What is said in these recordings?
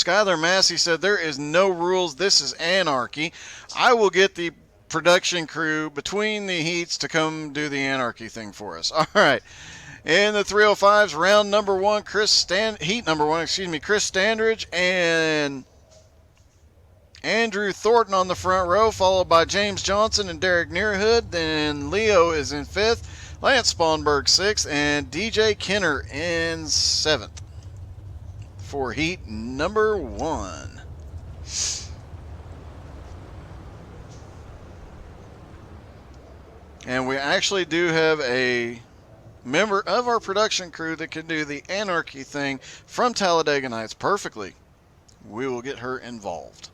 Skylar Massey said, there is no rules. This is anarchy. I will get the production crew between the heats to come do the anarchy thing for us. All right. In the 305s, round number one, heat number one, Chris Standridge and Andrew Thornton on the front row, followed by James Johnson and Derek Nearhood. Then Leo is in fifth, Lance Spawnberg sixth, and DJ Kenner in seventh for heat number one. And we actually do have a member of our production crew that can do the anarchy thing from Talladega Nights perfectly. We will get her involved.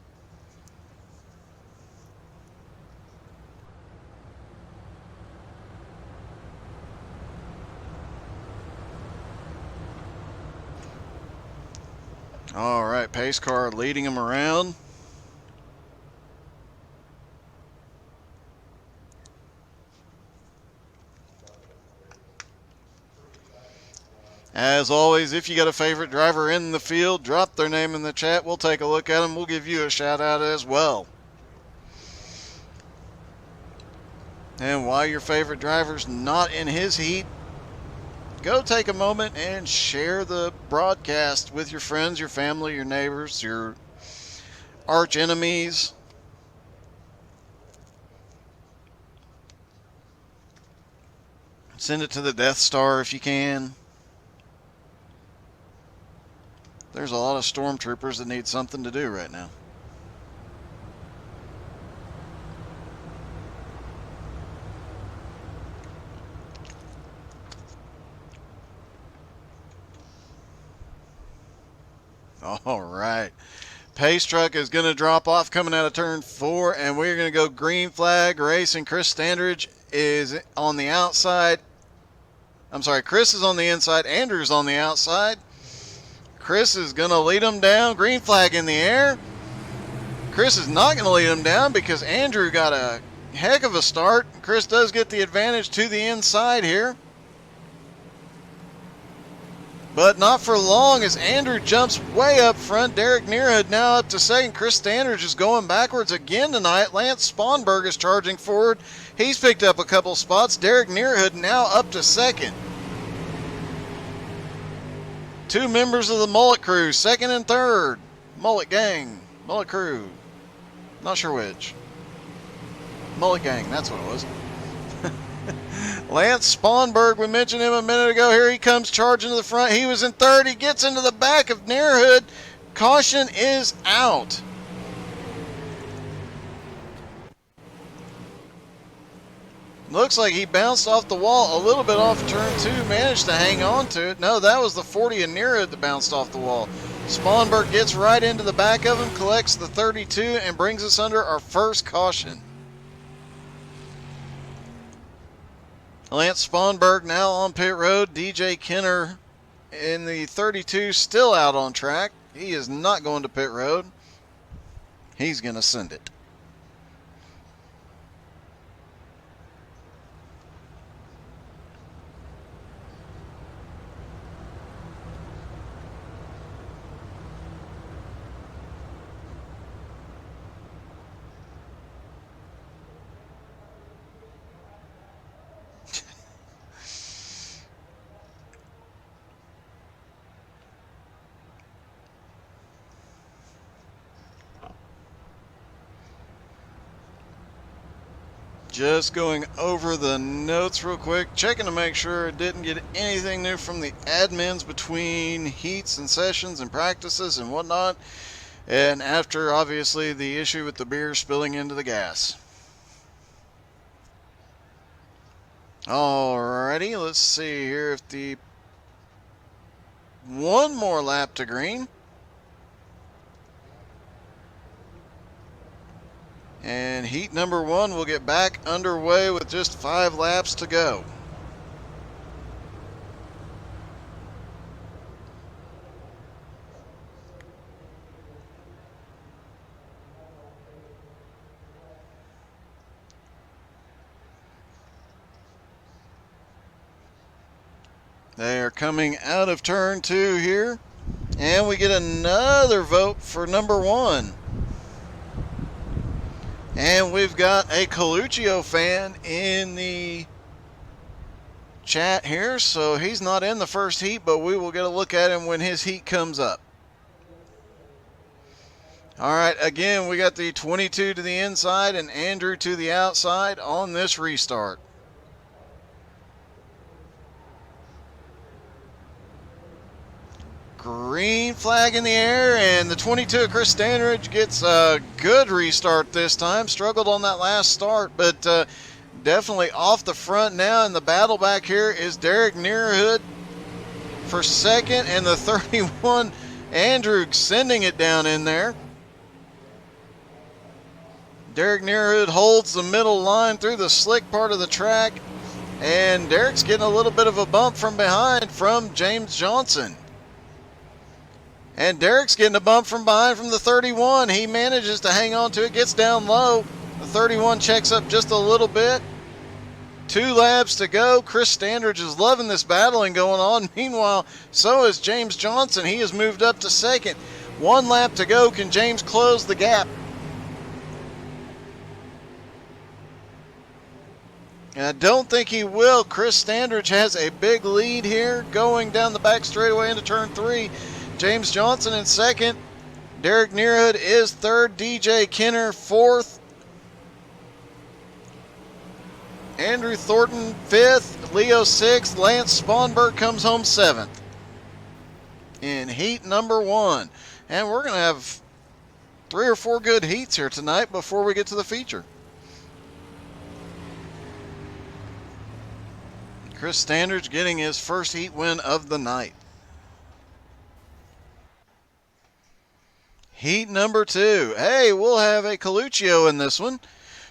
All right, pace car leading him around. As always, if you got a favorite driver in the field, drop their name in the chat. We'll take a look at them. We'll give you a shout out as well. And while your favorite driver's not in his heat, go take a moment and share the broadcast with your friends, your family, your neighbors, your arch enemies. Send it to the Death Star if you can. There's a lot of stormtroopers that need something to do right now. All right. Pace truck is going to drop off coming out of turn 4, and we're going to go green flag racing. Chris Standridge is on the outside. I'm sorry, Chris is on the inside. Andrew's on the outside. Chris is going to lead him down. Green flag in the air. Chris is not going to lead him down because Andrew got a heck of a start. Chris does get the advantage to the inside here. But not for long as Andrew jumps way up front. Derek Nearhood now up to second. Chris Standridge is going backwards again tonight. Lance Spawnberg is charging forward. He's picked up a couple spots. Derek Nearhood now up to second. Two members of the Mullet Crew, second and third. Mullet Gang, Mullet Crew. Not sure which. Mullet Gang, that's what it was. Lance Spawnberg, we mentioned him a minute ago. Here he comes charging to the front. He was in third. He gets into the back of Nearhood. Caution is out. Looks like he bounced off the wall a little bit off turn 2, managed to hang on to it. No, that was the 40 and Nearhood that bounced off the wall. Spawnberg gets right into the back of him, collects the 32, and brings us under our first caution. Lance Spawnberg now on pit road. DJ Kenner in the 32 still out on track. He is not going to pit road. He's going to send it. Just going over the notes real quick, checking to make sure I didn't get anything new from the admins between heats and sessions and practices and whatnot. And after, obviously, the issue with the beer spilling into the gas. Alrighty, let's see here if the... One more lap to green. And heat number 1 will get back underway with just 5 laps to go. They are coming out of turn 2 here. And we get another vote for number 1. And we've got a Coluccio fan in the chat here, so he's not in the first heat, but we will get a look at him when his heat comes up. All right, again, we got the 22 to the inside and Andrew to the outside on this restart. Green flag in the air, and the 22 of Chris Standridge gets a good restart this time. Struggled on that last start, but definitely off the front now. And the battle back here is Derek Nearhood for second, and the 31 Andrew sending it down in there. Derek Nearhood holds the middle line through the slick part of the track, and Derek's getting a little bit of a bump from behind from James Johnson. And Derek's getting a bump from behind from the 31. He manages to hang on to it, gets down low. The 31 checks up just a little bit. 2 laps to go. Chris Standridge is loving this battling going on. Meanwhile, so is James Johnson. He has moved up to second. 1 lap to go. Can James close the gap? And I don't think he will. Chris Standridge has a big lead here going down the back straightaway into turn 3. James Johnson in second. Derek Nearhood is third. DJ Kenner fourth. Andrew Thornton fifth. Leo sixth. Lance Sponberg comes home seventh in heat number 1. And we're going to have 3 or 4 good heats here tonight before we get to the feature. Chris Standridge getting his first heat win of the night. Heat number 2. Hey, we'll have a Coluccio in this one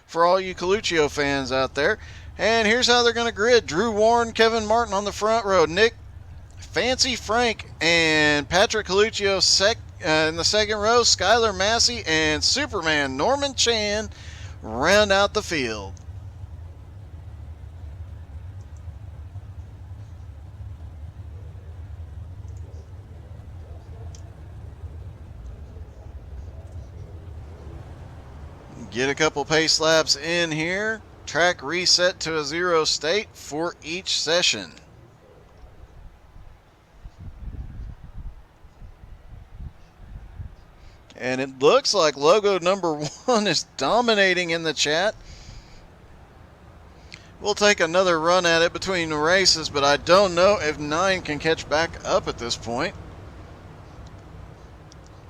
for all you Coluccio fans out there. And here's how they're going to grid. Drew Warren, Kevin Martin on the front row. Nick Fancy Frank and Patrick Coluccio in the second row. Skylar Massey and Superman Norman Chan round out the field. Get a couple pace laps in here. Track reset to a 0 state for each session. And it looks like logo number 1 is dominating in the chat. We'll take another run at it between the races, but I don't know if 9 can catch back up at this point.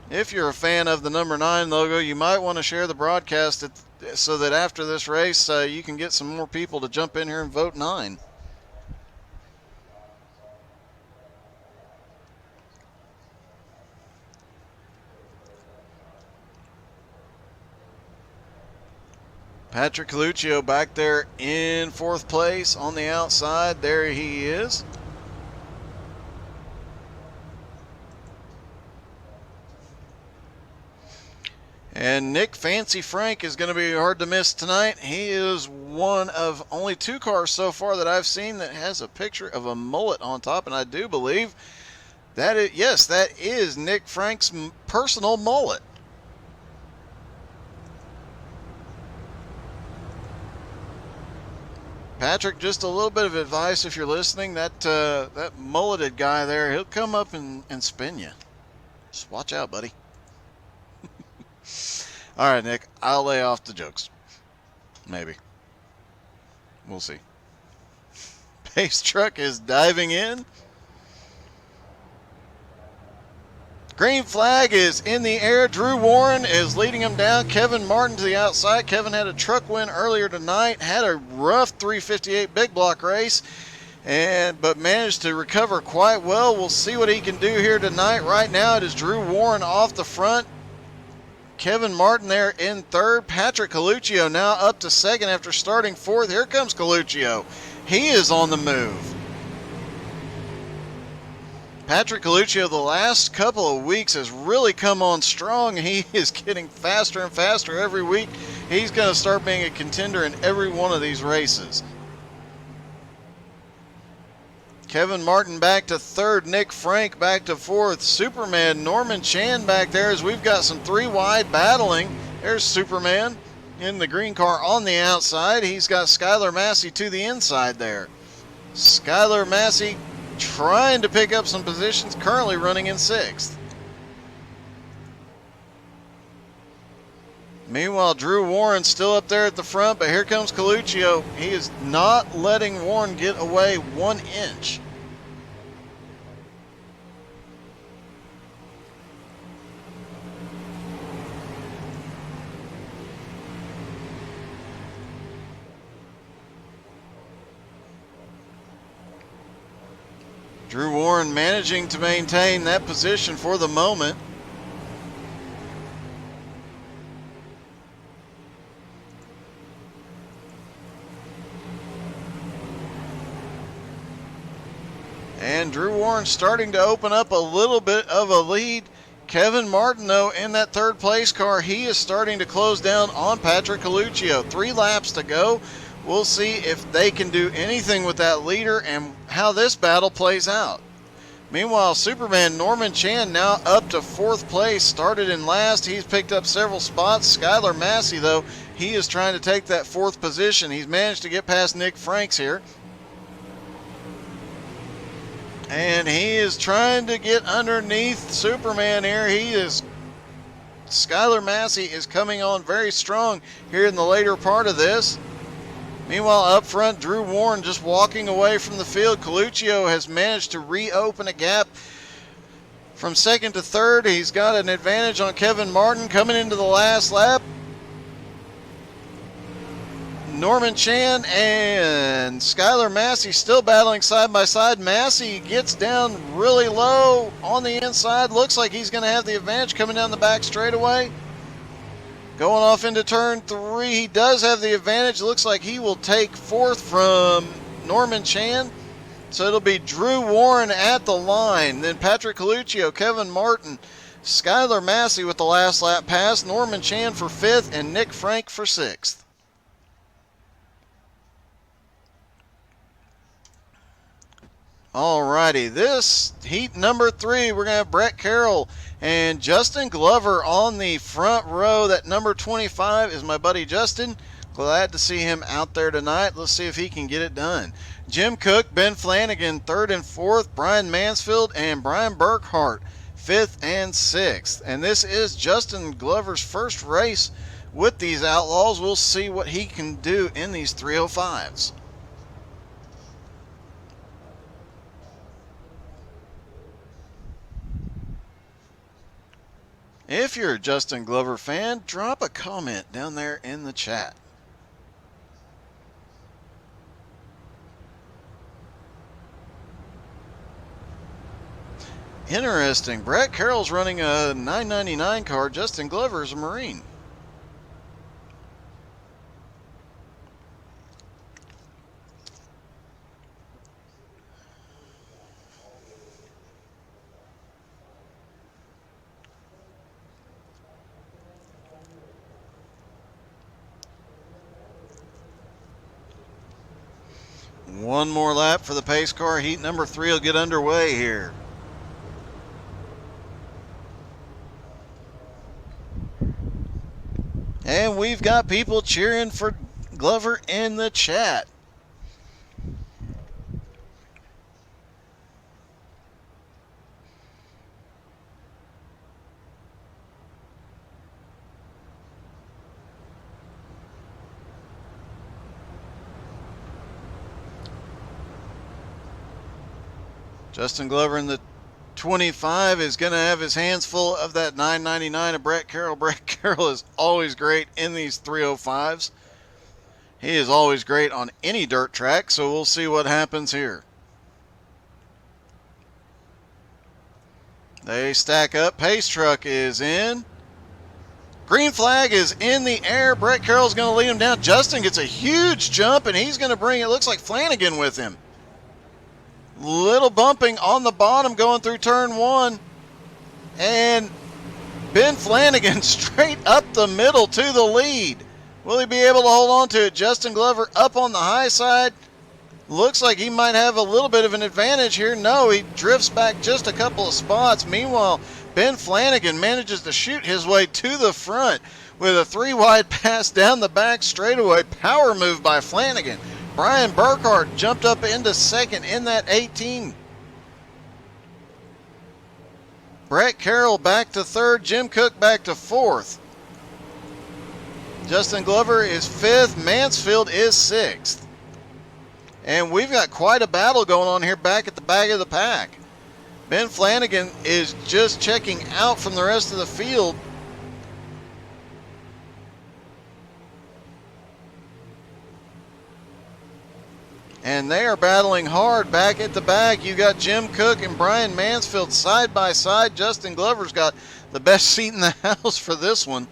If you're a fan of the number 9 logo, you might want to share the broadcast so that after this race, you can get some more people to jump in here and vote 9. Patrick Coluccio back there in 4th place on the outside. There he is. And Nick Fancy Frank is going to be hard to miss tonight. He is one of only 2 cars so far that I've seen that has a picture of a mullet on top, and I do believe that that is Nick Frank's personal mullet. Patrick, just a little bit of advice if you're listening. That mulleted guy there, he'll come up and spin you. Just watch out, buddy. All right, Nick, I'll lay off the jokes. Maybe. We'll see. Pace truck is diving in. Green flag is in the air. Drew Warren is leading him down. Kevin Martin to the outside. Kevin had a truck win earlier tonight. Had a rough 358 big block race, but managed to recover quite well. We'll see what he can do here tonight. Right now it is Drew Warren off the front. Kevin Martin there in 3rd. Patrick Coluccio now up to 2nd after starting 4th. Here comes Coluccio. He is on the move. Patrick Coluccio the last couple of weeks has really come on strong. He is getting faster and faster every week. He's going to start being a contender in every one of these races. Kevin Martin back to third. Nick Frank back to fourth. Superman Norman Chan back there as we've got some three wide battling. There's Superman in the green car on the outside. He's got Skylar Massey to the inside there. Skylar Massey trying to pick up some positions, currently running in sixth. Meanwhile, Drew Warren still up there at the front, but here comes Coluccio. He is not letting Warren get away 1 inch. Drew Warren managing to maintain that position for the moment. And Drew Warren starting to open up a little bit of a lead. Kevin Martin, though, in that third place car, he is starting to close down on Patrick Coluccio. 3 laps to go. We'll see if they can do anything with that leader and how this battle plays out. Meanwhile, Superman Norman Chan now up to 4th place, started in last. He's picked up several spots. Skylar Massey, though, he is trying to take that 4th position. He's managed to get past Nick Franks here. And he is trying to get underneath Superman here. Skylar Massey is coming on very strong here in the later part of this. Meanwhile, up front, Drew Warren just walking away from the field. Coluccio has managed to reopen a gap from second to third. He's got an advantage on Kevin Martin coming into the last lap. Norman Chan and Skylar Massey still battling side by side. Massey gets down really low on the inside. Looks like he's going to have the advantage coming down the back straightaway. Going off into turn 3, he does have the advantage. Looks like he will take 4th from Norman Chan. So it'll be Drew Warren at the line. Then Patrick Coluccio, Kevin Martin, Skylar Massey with the last lap pass, Norman Chan for 5th, and Nick Frank for 6th. Alrighty, this heat number 3, we're going to have Brett Carroll and Justin Glover on the front row. That number 25 is my buddy Justin. Glad to see him out there tonight. Let's see if he can get it done. Jim Cook, Ben Flanagan, 3rd and 4th. Brian Mansfield and Brian Burkhart, 5th and 6th. And this is Justin Glover's first race with these Outlaws. We'll see what he can do in these 305s. If you're a Justin Glover fan, drop a comment down there in the chat. Interesting. Brett Carroll's running a 999 car. Justin Glover's a Marine. One more lap for the pace car. Heat number 3 will get underway here. And we've got people cheering for Glover in the chat. Justin Glover in the 25 is going to have his hands full of that 999 of Brett Carroll. Brett Carroll is always great in these 305s. He is always great on any dirt track, so we'll see what happens here. They stack up. Pace truck is in. Green flag is in the air. Brett Carroll's going to lead him down. Justin gets a huge jump, and he's going to bring, it looks like Flanagan with him. Little bumping on the bottom going through turn 1. And Ben Flanagan straight up the middle to the lead. Will he be able to hold on to it? Justin Glover up on the high side. Looks like he might have a little bit of an advantage here. No, he drifts back just a couple of spots. Meanwhile, Ben Flanagan manages to shoot his way to the front with a 3-wide pass down the back straightaway. Power move by Flanagan. Brian Burkhart jumped up into second in that 18. Brett Carroll back to third. Jim Cook back to fourth. Justin Glover is fifth. Mansfield is sixth. And we've got quite a battle going on here back at the back of the pack. Ben Flanagan is just checking out from the rest of the field. And they are battling hard back at the back. You got Jim Cook and Brian Mansfield side by side. Justin Glover's got the best seat in the house for this one.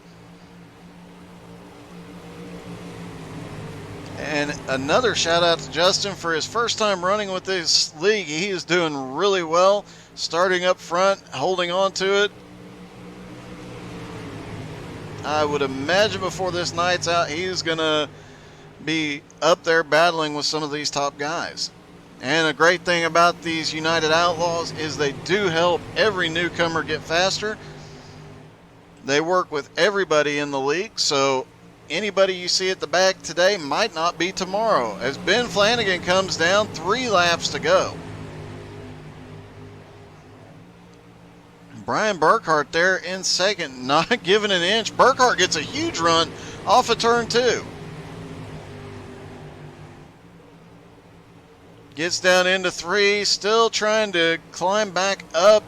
And another shout out to Justin for his first time running with this league. He is doing really well, starting up front, holding on to it. I would imagine before this night's out, he's going to be up there battling with some of these top guys. And a great thing about these United Outlaws is they do help every newcomer get faster. They work with everybody in the league, so anybody you see at the back today might not be tomorrow. As Ben Flanagan comes down, 3 laps to go. Brian Burkhart there in second, not giving an inch. Burkhart gets a huge run off of turn 2. Gets down into 3, still trying to climb back up.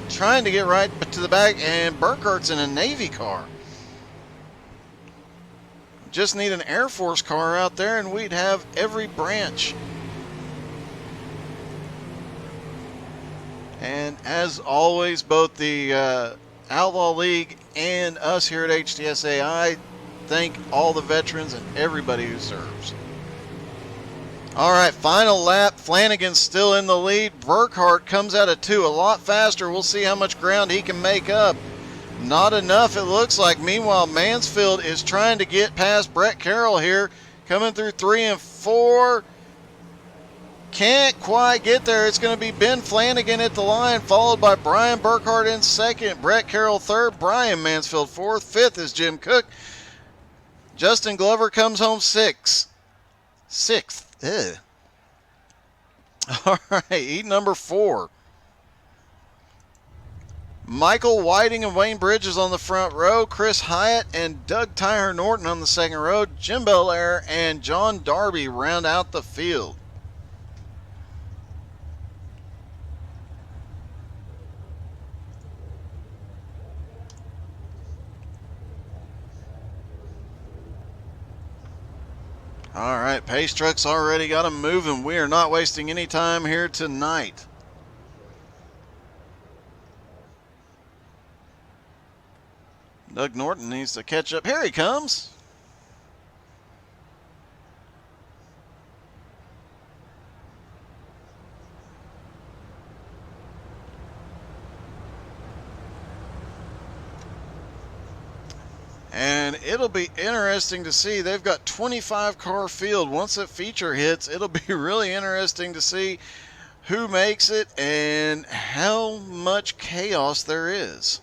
Trying to get right to the back, and Burkhart's in a Navy car. Just need an Air Force car out there and we'd have every branch. And as always, both the Outlaw League and us here at HTSA, I thank all the veterans and everybody who serves. All right, final lap. Flanagan's still in the lead. Burkhart comes out of 2 a lot faster. We'll see how much ground he can make up. Not enough, it looks like. Meanwhile, Mansfield is trying to get past Brett Carroll here. Coming through 3 and 4. Can't quite get there. It's going to be Ben Flanagan at the line, followed by Brian Burkhart in second. Brett Carroll third. Brian Mansfield fourth. Fifth is Jim Cook. Justin Glover comes home sixth. Ugh. All right, heat number 4. Michael Whiting and Wayne Bridges on the front row. Chris Hyatt and Doug Tyler Norton on the second row. Jim Belair and John Darby round out the field. All right, pace truck's already got them moving. We are not wasting any time here tonight. Doug Norton needs to catch up. Here he comes. And it'll be interesting to see. They've got 25 car field. Once that feature hits, it'll be really interesting to see who makes it and how much chaos there is.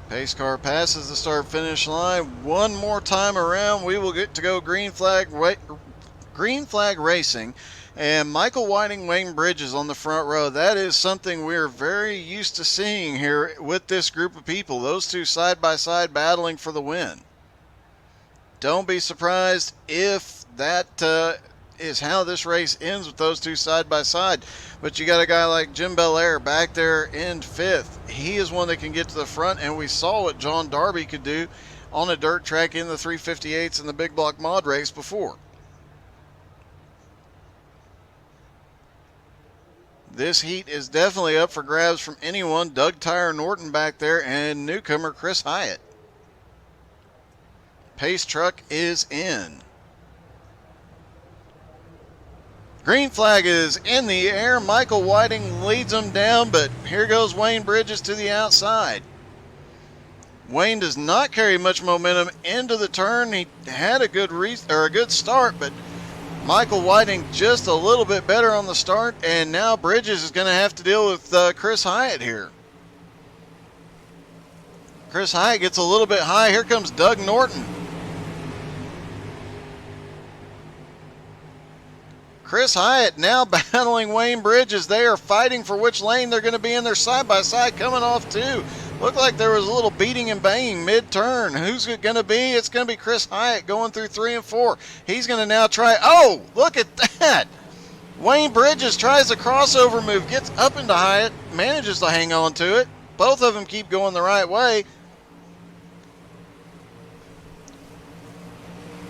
Pace car passes the start finish line. One more time around, we will get to go green flag racing, and Michael Whiting, Wayne Bridges on the front row. That is something we're very used to seeing here with this group of people. Those two side by side battling for the win. Don't be surprised if that is how this race ends with those two side by side. But you got a guy like Jim Belair back there in 5th. He is one that can get to the front, and we saw what John Darby could do on a dirt track in the 358s in the big block mod race before. This heat is definitely up for grabs from anyone. Doug Tyler Norton back there and newcomer Chris Hyatt. Pace truck is in. Green flag is in the air. Michael Whiting leads him down, but here goes Wayne Bridges to the outside. Wayne does not carry much momentum into the turn. He had a good start, but Michael Whiting just a little bit better on the start, and now Bridges is going to have to deal with Chris Hyatt here. Chris Hyatt gets a little bit high. Here comes Doug Norton. Chris Hyatt now battling Wayne Bridges. They are fighting for which lane they're going to be in. They're side by side coming off too. Looked like there was a little beating and banging mid-turn. Who's it going to be? It's going to be Chris Hyatt going through 3 and 4. He's going to now try. Oh, look at that. Wayne Bridges tries a crossover move, gets up into Hyatt, manages to hang on to it. Both of them keep going the right way.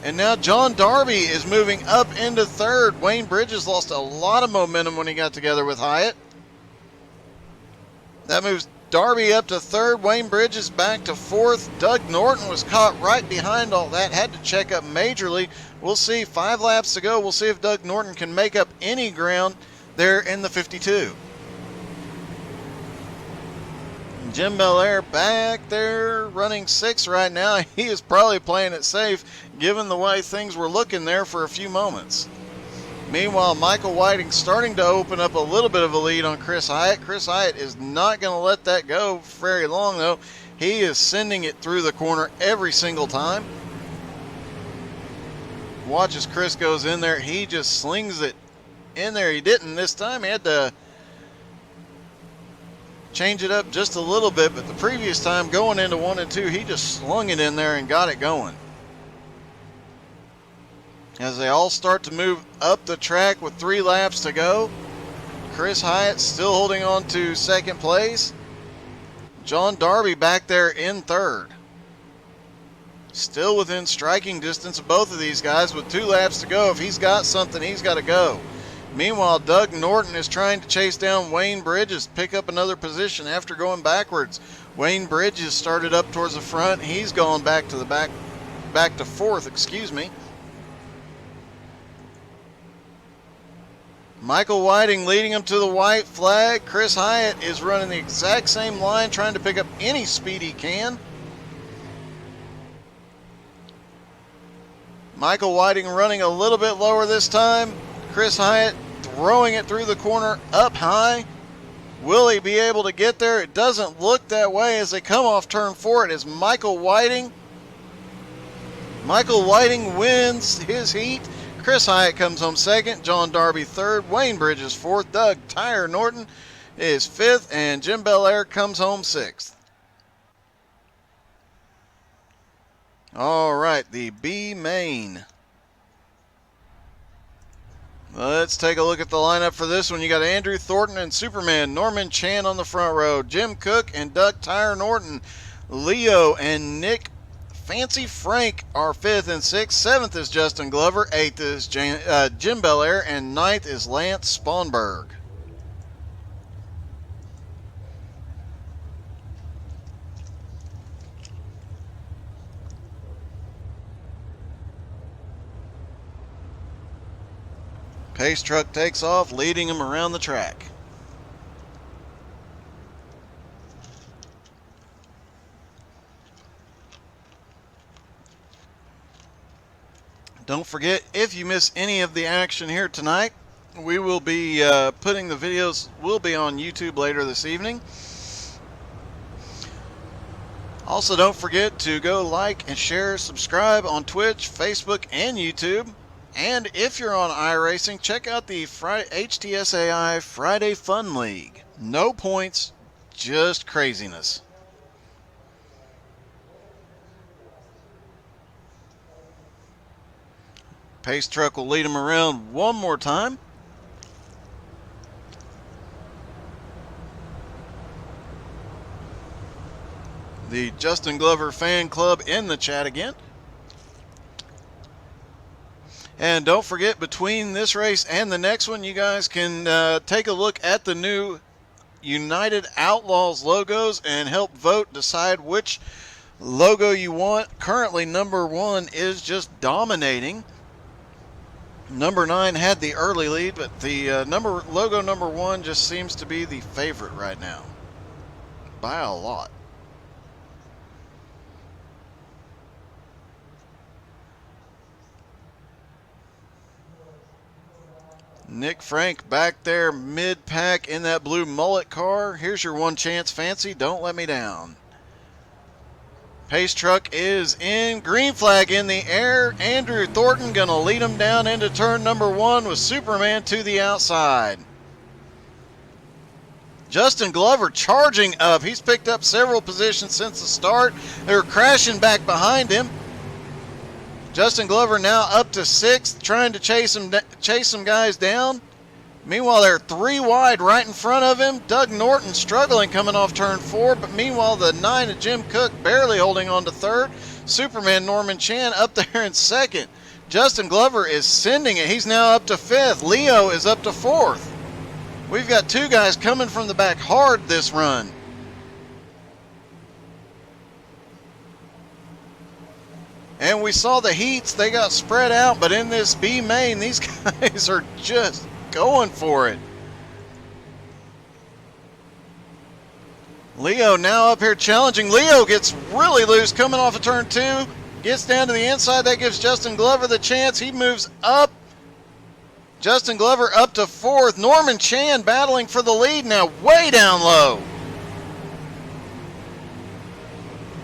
And now John Darby is moving up into third. Wayne Bridges lost a lot of momentum when he got together with Hyatt. That moves Darby up to third. Wayne Bridges back to fourth. Doug Norton was caught right behind all that. Had to check up majorly. We'll see. 5 laps to go. We'll see if Doug Norton can make up any ground there in the 52. Jim Belair back there running 6th right now. He is probably playing it safe given the way things were looking there for a few moments. Meanwhile, Michael Whiting starting to open up a little bit of a lead on Chris Hyatt. Chris Hyatt is not going to let that go very long, though. He is sending it through the corner every single time. Watch as Chris goes in there. He just slings it in there. He didn't this time. He had to change it up just a little bit, but the previous time going into 1 and 2, he just slung it in there and got it going. As they all start to move up the track with 3 laps to go, Chris Hyatt still holding on to second place. John Darby back there in third. Still within striking distance of both of these guys with 2 laps to go. If he's got something, he's got to go. Meanwhile, Doug Norton is trying to chase down Wayne Bridges, pick up another position after going backwards. Wayne Bridges started up towards the front. He's gone back to the back to fourth, excuse me. Michael Whiting leading him to the white flag. Chris Hyatt is running the exact same line, trying to pick up any speed he can. Michael Whiting running a little bit lower this time. Chris Hyatt throwing it through the corner up high. Will he be able to get there? It doesn't look that way as they come off turn 4. It is Michael Whiting. Michael Whiting wins his heat. Chris Hyatt comes home second. John Darby third. Wayne Bridges fourth. Doug Tire Norton is fifth. And Jim Belair comes home sixth. All right, the B main. Let's take a look at the lineup for this one. You got Andrew Thornton and Superman, Norman Chan on the front row, Jim Cook and Doug Tire Norton, Leo and Nick Fancy Frank are 5th and 6th. 7th is Justin Glover, 8th is Jim Belair, and 9th is Lance Sponberg. Pace truck takes off, leading him around the track. Don't forget, if you miss any of the action here tonight, we will be putting the videos, will be on YouTube later this evening. Also, don't forget to go like and share, subscribe on Twitch, Facebook, and YouTube. And if you're on iRacing, check out the HTSAI Friday Fun League. No points, just craziness. Pace truck will lead him around one more time. The Justin Glover fan club in the chat again. And don't forget, between this race and the next one, you guys can take a look at the new United Outlaws logos and help vote, decide which logo you want. Currently, number 1 is just dominating. Number 9 had the early lead, but the logo number 1 just seems to be the favorite right now by a lot. Nick Frank back there mid-pack in that blue mullet car. Here's your one chance, Fancy. Don't let me down. Pace truck is in. Green flag in the air. Andrew Thornton going to lead him down into turn number 1 with Superman to the outside. Justin Glover charging up. He's picked up several positions since the start. They're crashing back behind him. Justin Glover now up to 6th, trying to chase some guys down. Meanwhile, they're 3 wide right in front of him. Doug Norton struggling coming off turn 4, but meanwhile the 9 of Jim Cook barely holding on to 3rd. Superman Norman Chan up there in 2nd. Justin Glover is sending it. He's now up to 5th. Leo is up to 4th. We've got 2 guys coming from the back hard this run. And we saw the heats, they got spread out, but in this B main, these guys are just going for it. Leo now up here challenging. Leo gets really loose coming off of turn 2. Gets down to the inside. That gives Justin Glover the chance. He moves up. Justin Glover up to 4th. Norman Chan battling for the lead now way down low.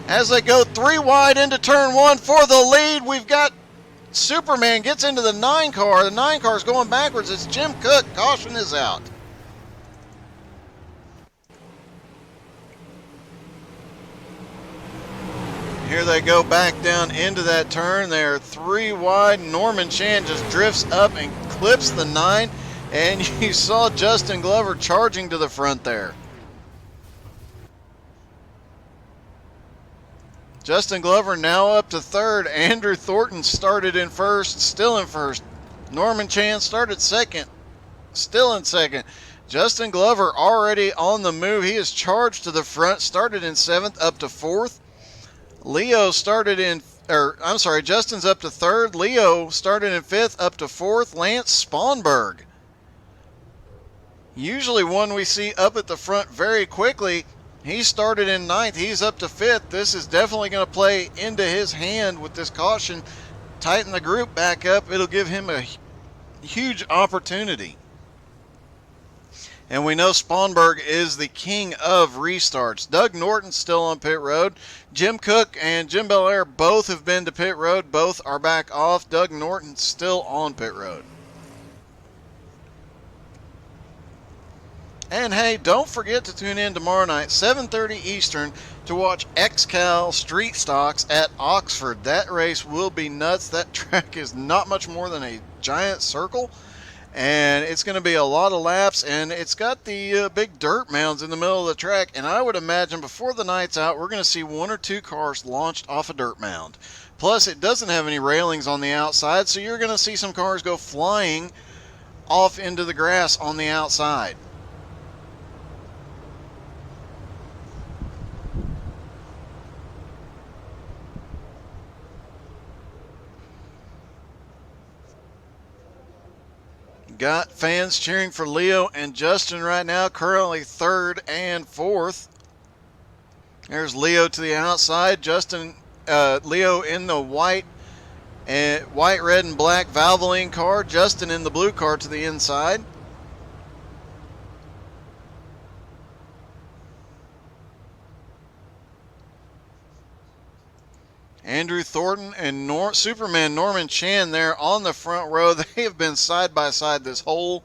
As they go 3 wide into turn 1 for the lead, we've got Superman gets into the 9 car. The 9 car is going backwards. It's Jim Cook. Caution is out. Here they go back down into that turn. They're 3 wide. Norman Chan just drifts up and clips the 9. And you saw Justin Glover charging to the front there. Justin Glover now up to 3rd. Andrew Thornton started in 1st, still in 1st. Norman Chan started 2nd, still in 2nd. Justin Glover already on the move. He is charged to the front, started in 7th, up to 4th. Leo started in, Justin's up to 3rd. Leo started in 5th, up to 4th. Lance Sponberg. Usually one we see up at the front very quickly. He started in 9th. He's up to 5th. This is definitely going to play into his hand with this caution. Tighten the group back up. It'll give him a huge opportunity. And we know Sponberg is the king of restarts. Doug Norton still on pit road. Jim Cook and Jim Belair both have been to pit road. Both are back off. Doug Norton still on pit road. And hey, don't forget to tune in tomorrow night, 7:30 Eastern, to watch XCal Street Stocks at Oxford. That race will be nuts. That track is not much more than a giant circle, and it's going to be a lot of laps, and it's got the big dirt mounds in the middle of the track, and I would imagine before the night's out, we're going to see 1 or 2 cars launched off a dirt mound. Plus, it doesn't have any railings on the outside, so you're going to see some cars go flying off into the grass on the outside. Got fans cheering for Leo and Justin right now, currently 3rd and 4th. There's Leo to the outside. Leo in the white, red, and black Valvoline car. Justin in the blue car to the inside. Andrew Thornton and Superman Norman Chan there on the front row. They have been side by side this whole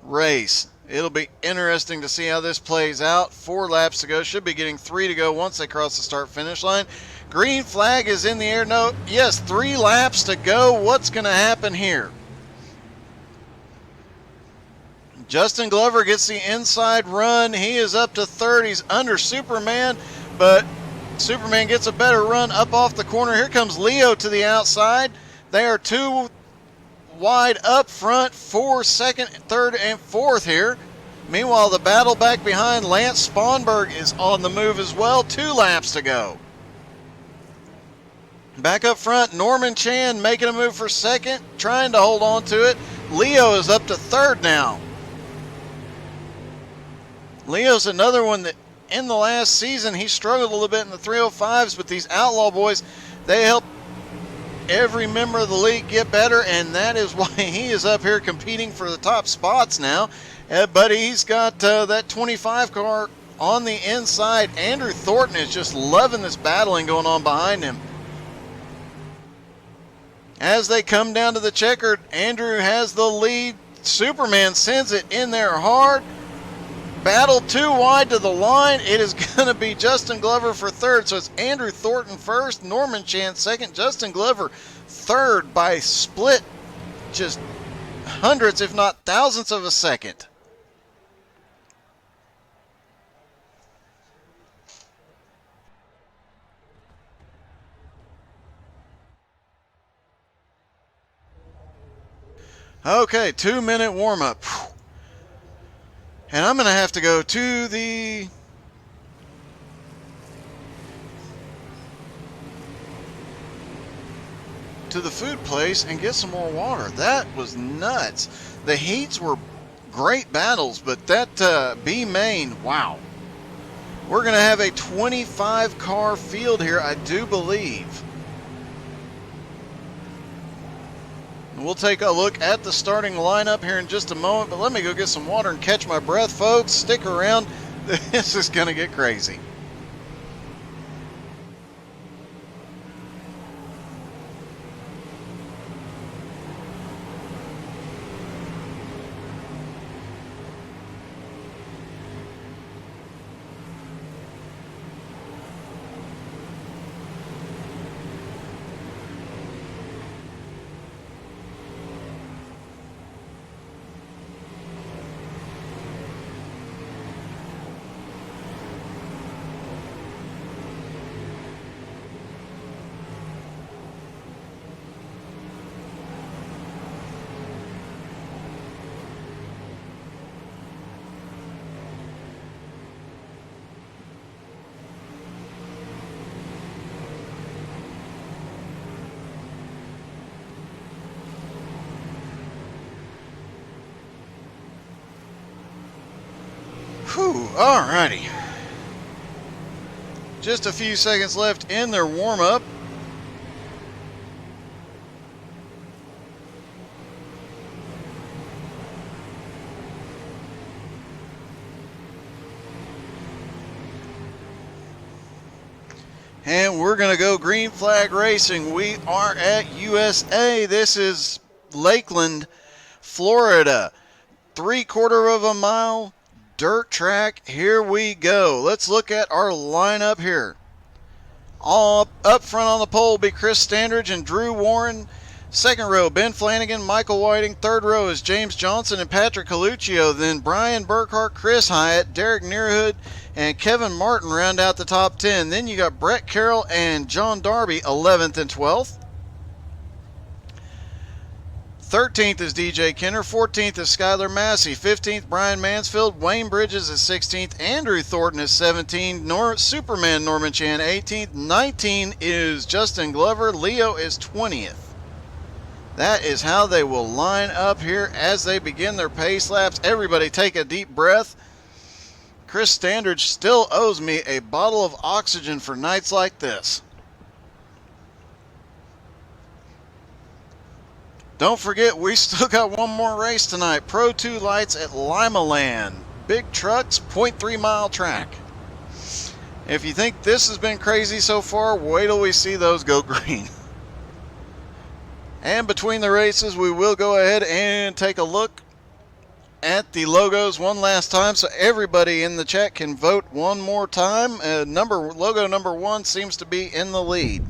race. It'll be interesting to see how this plays out. 4 laps to go. Should be getting 3 to go once they cross the start-finish line. Green flag is in the air. No, yes, 3 laps to go. What's going to happen here? Justin Glover gets the inside run. He is up to 3rd. He's under Superman, but Superman gets a better run up off the corner. Here comes Leo to the outside. They are 2 wide up front for 2nd, 3rd, and 4th here. Meanwhile, the battle back behind, Lance Sponberg is on the move as well. 2 laps to go. Back up front, Norman Chan making a move for second, trying to hold on to it. Leo is up to third now. Leo's another one that in the last season he struggled a little bit in the 305s, but these Outlaw boys, they help every member of the league get better, and that is why he is up here competing for the top spots now. But he's got that 25 car on the inside. Andrew Thornton is just loving this battling going on behind him. As they come down to the checkered, Andrew has the lead. Superman sends it in there hard. Battle too wide to the line. It is going to be Justin Glover for third. So it's Andrew Thornton first, Norman Chan second, Justin Glover third by split just hundreds, if not thousands of a second. Okay, 2-minute warm-up. And I'm going to have to go to the food place and get some more water. That was nuts. The heats were great battles, but that B main, wow. We're going to have a 25 car field here, I do believe. We'll take a look at the starting lineup here in just a moment, but let me go get some water and catch my breath, folks. Stick around. This is going to get crazy. Whew, alrighty. Just a few seconds left in their warm-up. And we're going to go green flag racing. We are at USA. This is Lakeland, Florida. 3/4 of a mile dirt track. Here we go. Let's look at our lineup here. All up front on the pole will be Chris Standridge and Drew Warren. Second row, Ben Flanagan, Michael Whiting. Third row is James Johnson and Patrick Coluccio. Then Brian Burkhart, Chris Hyatt, Derek Nearhood, and Kevin Martin round out the top 10. Then you got Brett Carroll and John Darby, 11th and 12th. 13th is DJ Kenner. 14th is Skylar Massey. 15th, Brian Mansfield. Wayne Bridges is 16th. Andrew Thornton is 17th. Superman Norman Chan, 18th. 19 is Justin Glover. Leo is 20th. That is how they will line up here as they begin their pace laps. Everybody take a deep breath. Chris Standridge still owes me a bottle of oxygen for nights like this. Don't forget, we still got one more race tonight. Pro 2 lights at Lima Land. Big trucks, 0.3 mile track. If you think this has been crazy so far, wait till we see those go green. And between the races, we will go ahead and take a look at the logos one last time so everybody in the chat can vote one more time. Logo number 1 seems to be in the lead.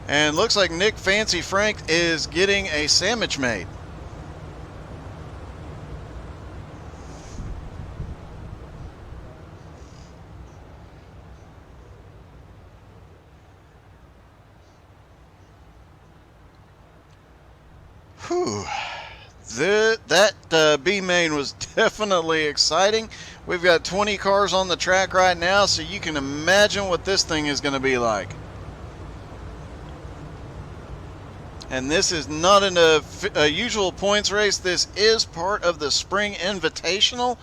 And looks like Nick Fancy Frank is getting a sandwich made. Whew. That B main was definitely exciting. We've got 20 cars on the track right now, so you can imagine what this thing is going to be like. And this is not a usual points race. This is part of the Spring Invitational.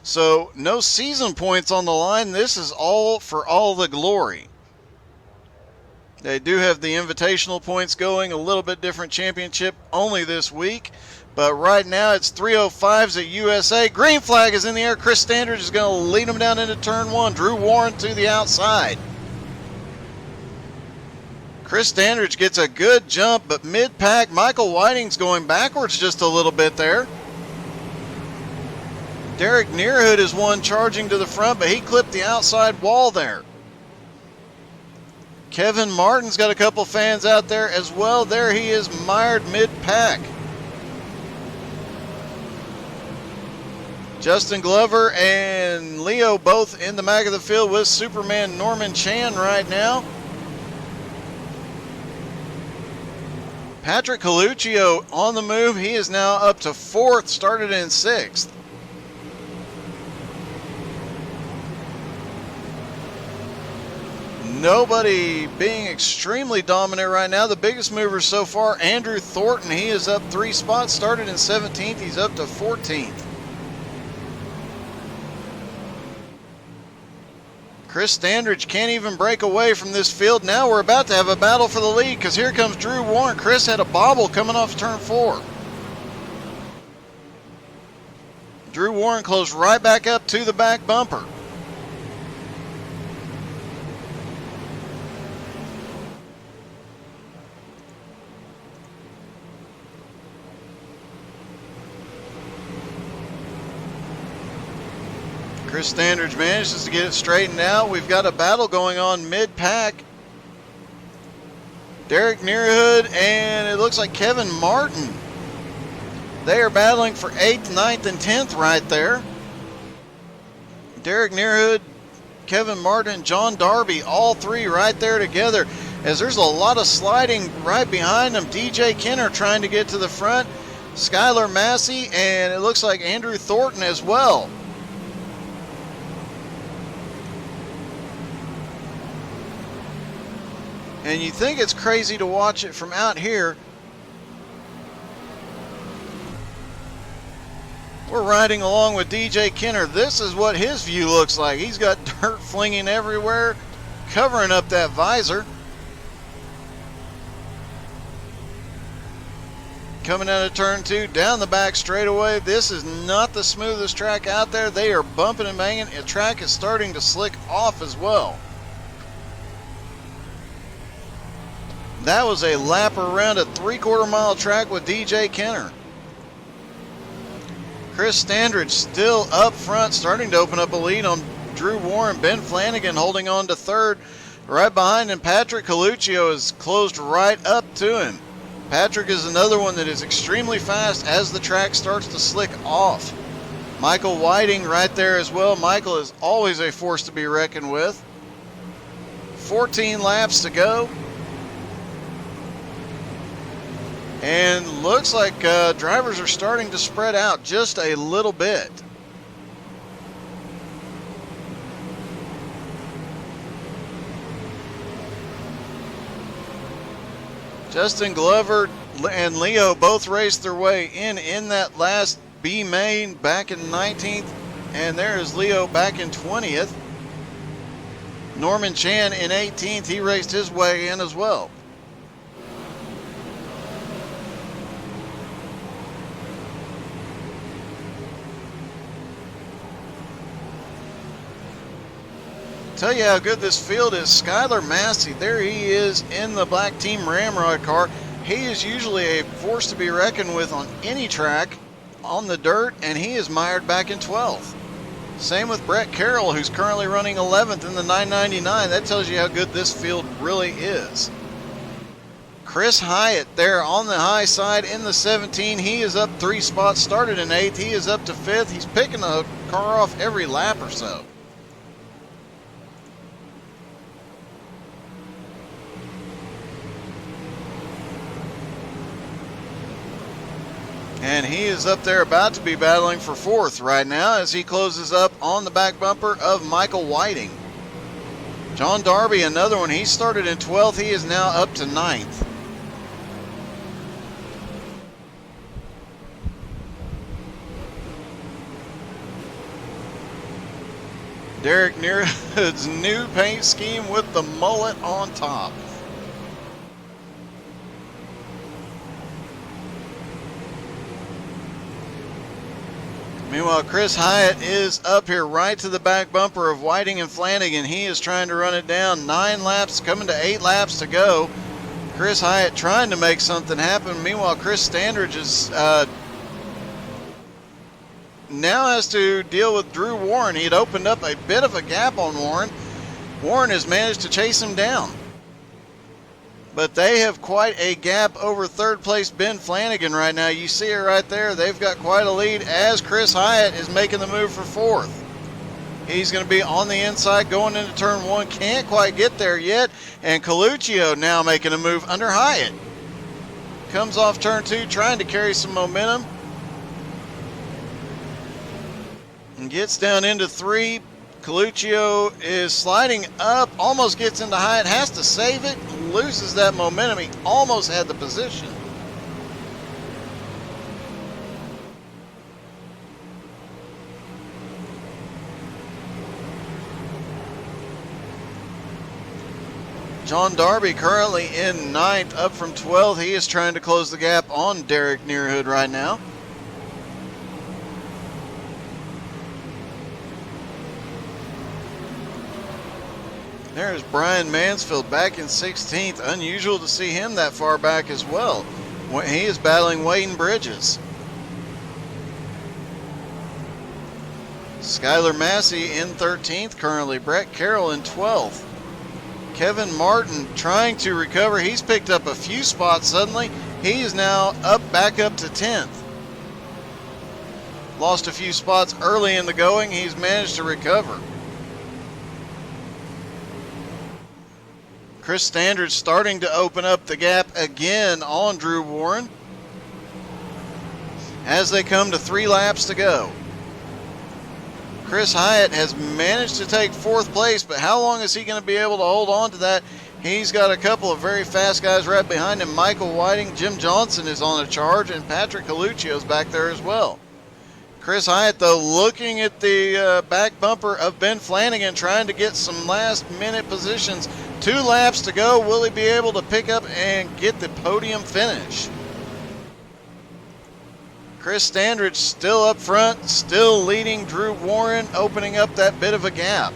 So no season points on the line. This is all for all the glory. They do have the invitational points going, a little bit different championship only this week. But right now it's 305s at USA. Green flag is in the air. Chris Standridge is going to lead them down into turn one. Drew Warren to the outside. Chris Standridge gets a good jump, but mid-pack, Michael Whiting's going backwards just a little bit there. Derek Nearhood is one charging to the front, but he clipped the outside wall there. Kevin Martin's got a couple fans out there as well. There he is, mired mid-pack. Justin Glover and Leo both in the back of the field with Superman Norman Chan right now. Patrick Coluccio on the move. He is now up to 4th, started in 6th. Nobody being extremely dominant right now. The biggest mover so far, Andrew Thornton. He is up 3 spots, started in 17th. He's up to 14th. Chris Standridge can't even break away from this field. Now we're about to have a battle for the lead because here comes Drew Warren. Chris had a bobble coming off turn 4. Drew Warren closed right back up to the back bumper. Chris Standridge manages to get it straightened out. We've got a battle going on mid-pack. Derek Nearhood and it looks like Kevin Martin. They are battling for 8th, 9th, and 10th right there. Derek Nearhood, Kevin Martin, John Darby, all 3 right there together. As there's a lot of sliding right behind them. DJ Kenner trying to get to the front. Skylar Massey, and it looks like Andrew Thornton as well. And you think it's crazy to watch it from out here. We're riding along with DJ Kenner. This is what his view looks like. He's got dirt flinging everywhere, covering up that visor. Coming out of turn 2, down the back straightaway. This is not the smoothest track out there. They are bumping and banging. The track is starting to slick off as well. That was a lap around a 3/4 mile track with DJ Kenner. Chris Standridge still up front, starting to open up a lead on Drew Warren. Ben Flanagan holding on to 3rd. Right behind him, Patrick Coluccio is closed right up to him. Patrick is another one that is extremely fast as the track starts to slick off. Michael Whiting right there as well. Michael is always a force to be reckoned with. 14 laps to go. And looks like drivers are starting to spread out just a little bit. Justin Glover and Leo both raced their way in that last B main back in 19th. And there is Leo back in 20th. Norman Chan in 18th. He raced his way in as well. Tell you how good this field is. Skylar Massey, there he is in the black team Ramrod car. He is usually a force to be reckoned with on any track on the dirt, and he is mired back in 12th. Same with Brett Carroll, who's currently running 11th in the 999. That tells you how good this field really is. Chris Hyatt there on the high side in the 17. He is up 3 spots, started in 8th. He is up to 5th. He's picking a car off every lap or so. And he is up there about to be battling for fourth right now as he closes up on the back bumper of Michael Whiting. John Darby, another one. He started in 12th. He is now up to 9th. Derek Nearhood's new paint scheme with the mullet on top. Meanwhile, Chris Hyatt is up here right to the back bumper of Whiting and Flanagan. He is trying to run it down. 9 laps, coming to 8 laps to go. Chris Hyatt trying to make something happen. Meanwhile, Chris Standridge is now has to deal with Drew Warren. He had opened up a bit of a gap on Warren. Warren has managed to chase him down. But they have quite a gap over third place Ben Flanagan right now. You see it right there. They've got quite a lead as Chris Hyatt is making the move for fourth. He's going to be on the inside going into turn 1. Can't quite get there yet. And Coluccio now making a move under Hyatt. Comes off turn 2 trying to carry some momentum. And gets down into 3. Coluccio is sliding up, almost gets into Hyatt, has to save it, loses that momentum. He almost had the position. John Darby currently in 9th, up from 12th. He is trying to close the gap on Derek Nearhood right now. There's Brian Mansfield back in 16th. Unusual to see him that far back as well. He is battling Wayne Bridges. Skylar Massey in 13th currently. Brett Carroll in 12th. Kevin Martin trying to recover. He's picked up a few spots suddenly. He is now back up to 10th. Lost a few spots early in the going. He's managed to recover. Chris Standridge starting to open up the gap again on Drew Warren as they come to 3 laps to go. Chris Hyatt has managed to take 4th place, but how long is he going to be able to hold on to that? He's got a couple of very fast guys right behind him. Michael Whiting, Jim Johnson is on a charge, and Patrick Coluccio's back there as well. Chris Hyatt, though, looking at the back bumper of Ben Flanagan, trying to get some last-minute positions. 2 laps to go. Will he be able to pick up and get the podium finish? Chris Standridge still up front, still leading Drew Warren, opening up that bit of a gap.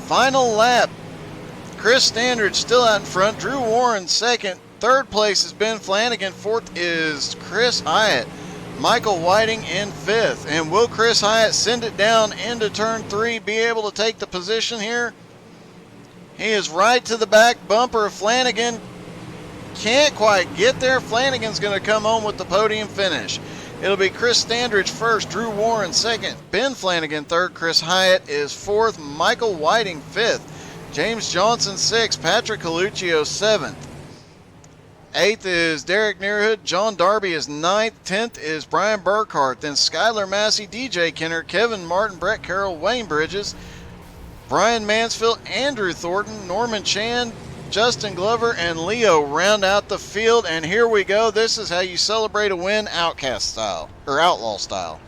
Final lap. Chris Standridge still out in front. Drew Warren second. Third place is Ben Flanagan. 4th is Chris Hyatt. Michael Whiting in 5th. And will Chris Hyatt send it down into turn 3, be able to take the position here? He is right to the back bumper of Flanagan. Can't quite get there. Flanagan's going to come home with the podium finish. It'll be Chris Standridge first, Drew Warren second, Ben Flanagan third, Chris Hyatt is 4th, Michael Whiting 5th, James Johnson 6th, Patrick Coluccio 7th. 8th is Derek Nearhood, John Darby is 9th, 10th is Brian Burkhart, then Skylar Massey, DJ Kenner, Kevin Martin, Brett Carroll, Wayne Bridges, Brian Mansfield, Andrew Thornton, Norman Chan, Justin Glover, and Leo round out the field. And here we go. This is how you celebrate a win, Outcast style, or Outlaw style.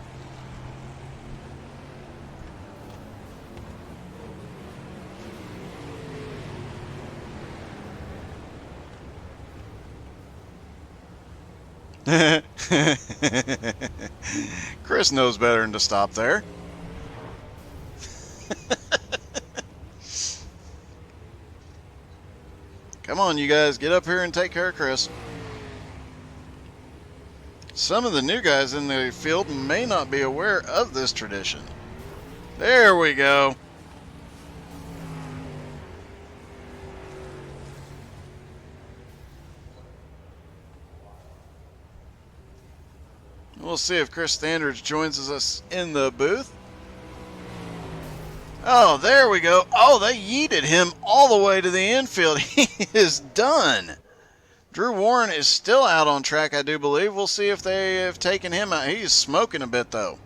Chris knows better than to stop there. Come on, you guys, get up here and take care of Chris. Some of the new guys in the field may not be aware of this tradition. There we go. We'll see if Chris Standridge joins us in the booth. Oh, there we go. Oh, they yeeted him all the way to the infield. He is done. Drew Warren is still out on track, I do believe. We'll see if they have taken him out. He's smoking a bit, though.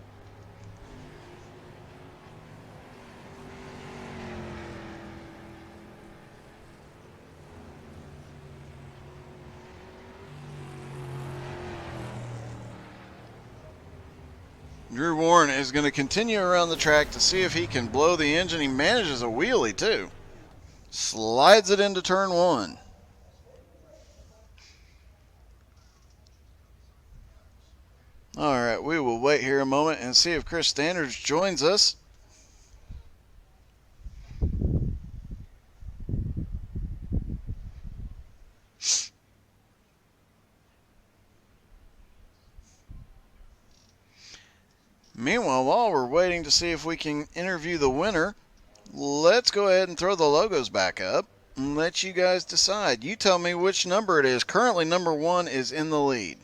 Drew Warren is going to continue around the track to see if he can blow the engine. He manages a wheelie, too. Slides it into turn one. All right, we will wait here a moment and see if Chris Standards joins us. Meanwhile, while we're waiting to see if we can interview the winner, let's go ahead and throw the logos back up and let you guys decide. You tell me which number it is. Currently, number 1 is in the lead.